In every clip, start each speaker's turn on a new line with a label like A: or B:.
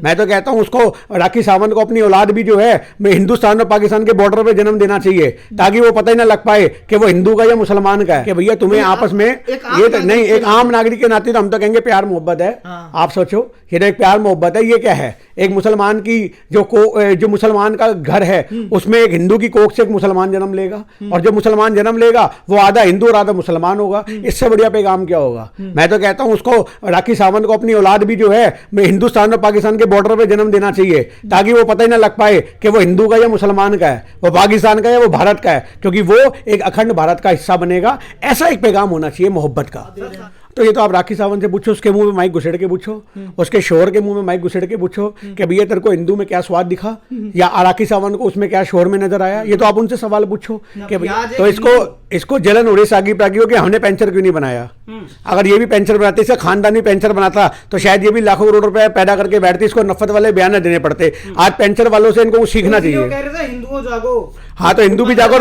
A: मैं तो कहता हूं उसको, राखी सावंत को अपनी औलाद भी जो है मैं हिंदुस्तान और पाकिस्तान के बॉर्डर पे जन्म देना चाहिए, ताकि वो पता ही ना लग पाए कि वो हिंदू का या मुसलमान का है। कि भैया तुम्हें आपस में ये तो नहीं, एक आम नागरिक के नाते तो हम तो कहेंगे प्यार मोहब्बत है। आप सोचो, ये तो एक प्यार मोहब्बत है। ये क्या है, एक मुसलमान की जो मुसलमान का घर है उसमें एक हिंदू की कोख से एक मुसलमान जन्म लेगा, और जो मुसलमान जन्म लेगा वो आधा हिंदू और आधा मुसलमान होगा। इससे बढ़िया पैगाम क्या होगा। मैं तो कहता हूं उसको, राखी सावंत को अपनी औलाद भी जो है मैं हिंदुस्तान और पाकिस्तान के बॉर्डर पे जन्म देना चाहिए, ताकि वो पता ही ना लग पाए कि वो हिंदू का या मुसलमान का है, वो पाकिस्तान का है, वो भारत का है, क्योंकि वो एक अखंड भारत का हिस्सा बनेगा। ऐसा एक पैगाम होना चाहिए मोहब्बत का। तो ये तो आप राखी सावंत से पूछो, उसके मुंह में माइक घुसेड़ के पूछो, उसके शोहर के मुंह में माइक घुसेड़ के पूछो कि भैया तेरे को हिंदू में क्या स्वाद दिखा, या राखी सावंत को उसमें क्या शोहर में नजर आया। ये तो आप उनसे सवाल पूछो कि भैया, तो इसको जलन हो रही सागी प्रागी हो कि हमने पेंचर क्यों नहीं बनाया। अगर ये भी पेंचर बनाते, इसका खानदानी पेंचर बनाता, तो शायद ये भी लाखों करोड़ रुपए पैदा करके बैठते, इसको नफरत वाले बयान न देने पड़ते। आज पेंचर वालों से इनको सीखना चाहिए।
B: हिंदुओं जागो,
A: हाँ तो हिंदू भी जागो,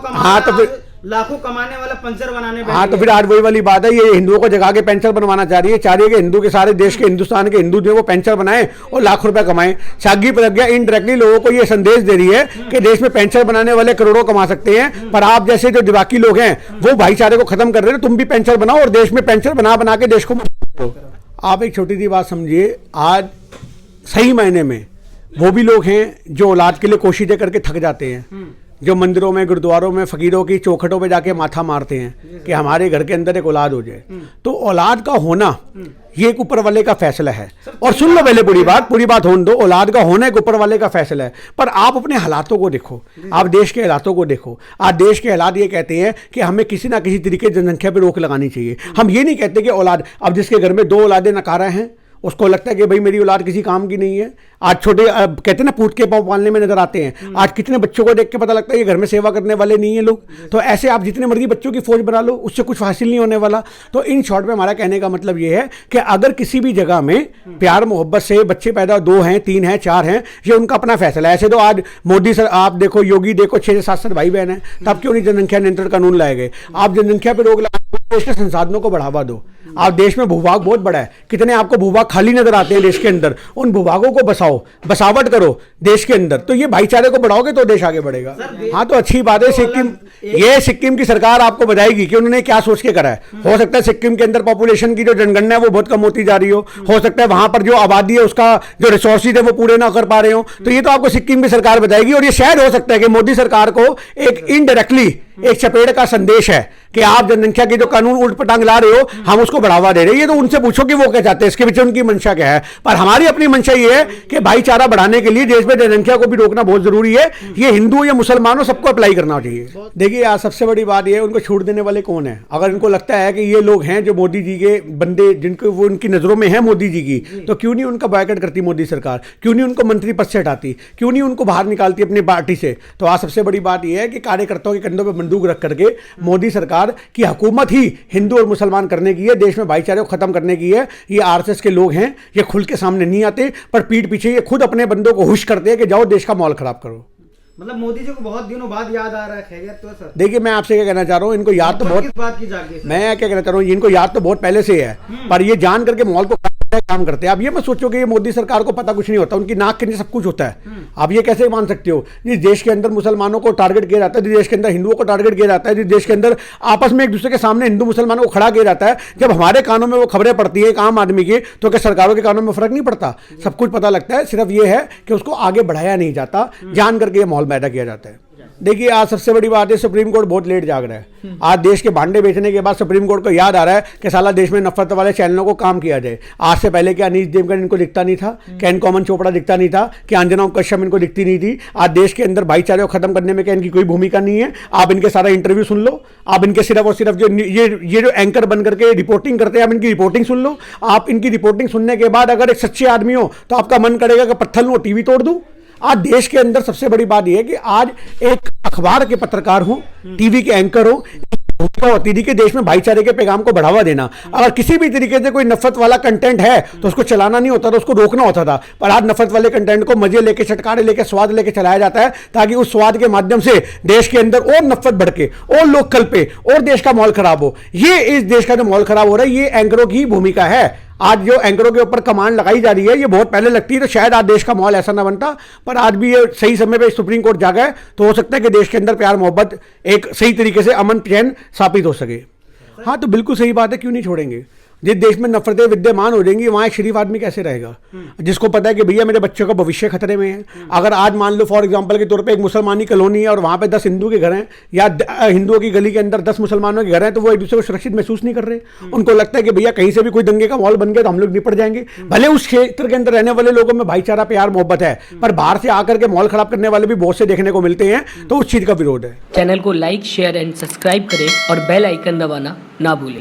A: हाँ तो फिर
B: लाखों कमाने वाला पंचर बनाने।
A: हाँ तो फिर आज वही वाली बात है, ये हिंदुओं को जगा के पेंचर बनवाना चाह रही है कि हिंदू के सारे देश के, हिंदुस्तान के हिंदू जो वो पेंचर बनाए और लाखों रुपए कमाएं। सागी प्रज्ञा इनडायरेक्टली लोगों को ये संदेश दे रही है कि देश में पेंचर बनाने वाले करोड़ों कमा सकते हैं, पर आप जैसे जो दिमागी लोग हैं वो भाईचारे को खत्म कर रहे हैं। तुम भी पेंचर बनाओ और देश में पेंचर बना बना के देश को। आप एक छोटी सी बात समझिए, आज सही मायने में वो भी लोग हैं जो औलाद के लिए कोशिशें करके थक जाते हैं, जो मंदिरों में, गुरुद्वारों में, फकीरों की चौखटों पे जाके माथा मारते हैं कि हमारे घर के अंदर एक औलाद हो जाए। तो औलाद का होना ये एक ऊपर वाले का फैसला है। और सुन लो पहले पूरी बात होने दो। औलाद का होना एक ऊपर वाले का फैसला है, पर आप अपने हालातों को देखो, आप देश के हालातों को देखो। आज देश के हालात ये कहते हैं कि हमें किसी ना किसी तरीके जनसंख्या पर रोक लगानी चाहिए। हम ये नहीं कहते कि औलाद, अब जिसके घर में 2 औलादें नकारा हैं उसको लगता है कि भाई मेरी औलाद किसी काम की नहीं है। आज छोटे कहते हैं ना पूत के पाँव पालने में नजर आते हैं। आज कितने बच्चों को देख के पता लगता है ये घर में सेवा करने वाले नहीं है लोग। तो ऐसे आप जितने मर्जी बच्चों की फौज बना लो, उससे कुछ हासिल नहीं होने वाला। तो इन शॉर्ट में हमारा कहने का मतलब ये है कि अगर किसी भी जगह में प्यार मोहब्बत से बच्चे पैदा 2 हैं, 3 हैं, 4 हैं, ये उनका अपना फैसला है। ऐसे तो आज मोदी सर, आप देखो, योगी देखो, 6-7 भाई बहन है, तब क्यों नहीं जनसंख्या नियंत्रण कानून लाए गए। आप जनसंख्या पर रोक लगा, देश के संसाधनों को बढ़ावा दो। आप देश में भूभाग बहुत बड़ा है, कितने आपको भूभाग खाली नजर आते हैं देश के अंदर, उन भूभागों को बसाओ, बसावट करो देश के अंदर। तो ये भाईचारे को बढ़ाओगे तो देश आगे बढ़ेगा। हाँ तो अच्छी बात है, सिक्किम की सरकार आपको बताएगी कि उन्होंने क्या सोच के करा है। हो सकता है सिक्किम के अंदर पॉपुलेशन की जो जनगणना है वो बहुत कम होती जा रही हो सकता है वहां पर जो आबादी है उसका जो रिसोर्सेज है वो पूरे ना कर पा रहे हो। तो ये तो आपको सिक्किम की सरकार बताएगी। और ये शायद हो सकता है कि मोदी सरकार को एक इनडायरेक्टली एक चपेट का संदेश है कि आप जनसंख्या के जो कानून उल्ट पटांग ला रहे हो, हम उसको बढ़ावा दे रहे हैं। ये तो उनसे पूछो कि वो क्या चाहते हैं, इसके पीछे उनकी मंशा क्या है। पर हमारी अपनी मंशा ये है कि भाईचारा बढ़ाने के लिए देश में जनसंख्या को भी रोकना बहुत जरूरी है। ये हिंदू या मुसलमानों सबको अप्लाई करना चाहिए। देखिए आज सबसे बड़ी बात ये है, उनको छूट देने वाले कौन है। अगर इनको लगता है कि ये लोग हैं जो मोदी जी के बंदे, जिनको वो उनकी नजरों में है मोदी जी की, तो क्यों नहीं उनका बॉयकॉट करती मोदी सरकार, क्यों नहीं उनको मंत्री पद से हटाती, क्यों नहीं उनको बाहर निकालती अपनी पार्टी से। तो आज सबसे बड़ी बात यह है कि कार्यकर्ताओं के कंधों पर बंदूक रख करके मोदी सरकार की हुकूमत ही हिंदू और मुसलमान करने की है, देश में भाईचारे को खत्म करने की है। ये आरएसएस के लोग हैं, ये खुल के सामने नहीं आते, पर पीठ पीछे ये खुद अपने बंदों को हुश करते हैं कि जाओ देश का माहौल खराब करो।
B: मतलब मोदी जी को बहुत दिनों बाद याद आ रहा है। खैरियत तो सर,
A: देखिए मैं आपसे क्या कहना चाह रहा हूँ, इनको याद तो बहुत,
B: बात की जाके
A: मैं क्या कहना चाह रहा हूँ, इनको याद तो बहुत पहले से है, पर ये जान करके माहौल को काम करते हैं। अब ये मत सोचो कि ये मोदी सरकार को पता कुछ नहीं होता, उनकी नाक के नीचे सब कुछ होता है। आप ये कैसे मान सकते हो, जिस देश के अंदर मुसलमानों को टारगेट किया जाता है, जिस देश के अंदर हिंदुओं को टारगेट किया जाता है, जिस देश के अंदर आपस में एक दूसरे के सामने हिंदू मुसलमानों को खड़ा किया जाता है, जब हमारे कानों में वो खबरें पड़ती है एक आम आदमी की, तो क्या सरकारों के कानों में फर्क नहीं पड़ता? सब कुछ पता लगता है। सिर्फ ये है कि उसको आगे बढ़ाया नहीं जाता, जान करके ये माहौल पैदा किया जाता है। देखिए आज सबसे बड़ी बात है, सुप्रीम कोर्ट बहुत लेट जाग रहा है। आज देश के भांडे बेचने के बाद सुप्रीम कोर्ट को याद आ रहा है कि साला देश में नफरत वाले चैनलों को काम किया जाए। आज से पहले क्या अनीश देवगन इनको दिखता नहीं था, क्या इनको अमन चोपड़ा दिखता नहीं था, क्या अंजना कश्यप इनको दिखती नहीं थी? आज देश के अंदर भाईचारे को खत्म करने में क्या इनकी कोई भूमिका नहीं है? आप इनके सारा इंटरव्यू सुन लो, आप इनके सिर्फ और सिर्फ जो ये जो एंकर बन करके रिपोर्टिंग करते हैं, आप इनकी रिपोर्टिंग सुन लो। आप इनकी रिपोर्टिंग सुनने के बाद अगर एक सच्चे आदमी हो तो आपका मन करेगा कि पत्थर लूं, टीवी तोड़ दूं। आज देश के अंदर सबसे बड़ी बात यह है कि आज एक अखबार के पत्रकार हो, टीवी के एंकर हो, भूमिका होती थी कि देश में भाईचारे के पैगाम को बढ़ावा देना। अगर किसी भी तरीके से कोई नफरत वाला कंटेंट है तो उसको चलाना नहीं होता था, उसको रोकना होता था। पर आज नफरत वाले कंटेंट को मजे लेके, चटकारे लेके, स्वाद लेके चलाया जाता है, ताकि उस स्वाद के माध्यम से देश के अंदर और नफरत भड़के और लोग कल्पे और देश का माहौल खराब हो। ये इस देश का जो माहौल खराब हो रहा है, ये एंकरों की भूमिका है। आज जो एंकरों के ऊपर कमान लगाई जा रही है ये बहुत पहले लगती है, तो शायद आज देश का माहौल ऐसा ना बनता, पर आज भी ये सही समय पे सुप्रीम कोर्ट जागा है, तो हो सकता है कि देश के अंदर प्यार मोहब्बत एक सही तरीके से अमन चैन स्थापित हो सके। हाँ, तो बिल्कुल सही बात है, क्यों नहीं छोड़ेंगे। जिस देश में नफरतें विद्यमान हो जाएंगी वहाँ एक शरीफ आदमी कैसे रहेगा, जिसको पता है कि भैया मेरे बच्चों का भविष्य खतरे में है। अगर आज मान लो फॉर एग्जांपल के तौर पे एक मुसलमानी कॉलोनी है और वहाँ पे 10 हिंदू के घर हैं, या हिंदुओं की गली के अंदर 10 मुसलमानों के घर हैं, तो वो एक दूसरे को सुरक्षित महसूस नहीं कर रहे। उनको लगता है कि भैया कहीं से भी कोई दंगे का माहौल बन गया तो हम लोग निपट जाएंगे। भले उस क्षेत्र के अंदर रहने वाले लोगों में भाईचारा प्यार मोहब्बत है, पर बाहर से आकर के माहौल खराब करने वाले भी बहुत से देखने को मिलते हैं, तो उस चीज का विरोध है।
C: चैनल को लाइक शेयर एंड सब्सक्राइब करें और बेल आइकन दबाना ना भूलें।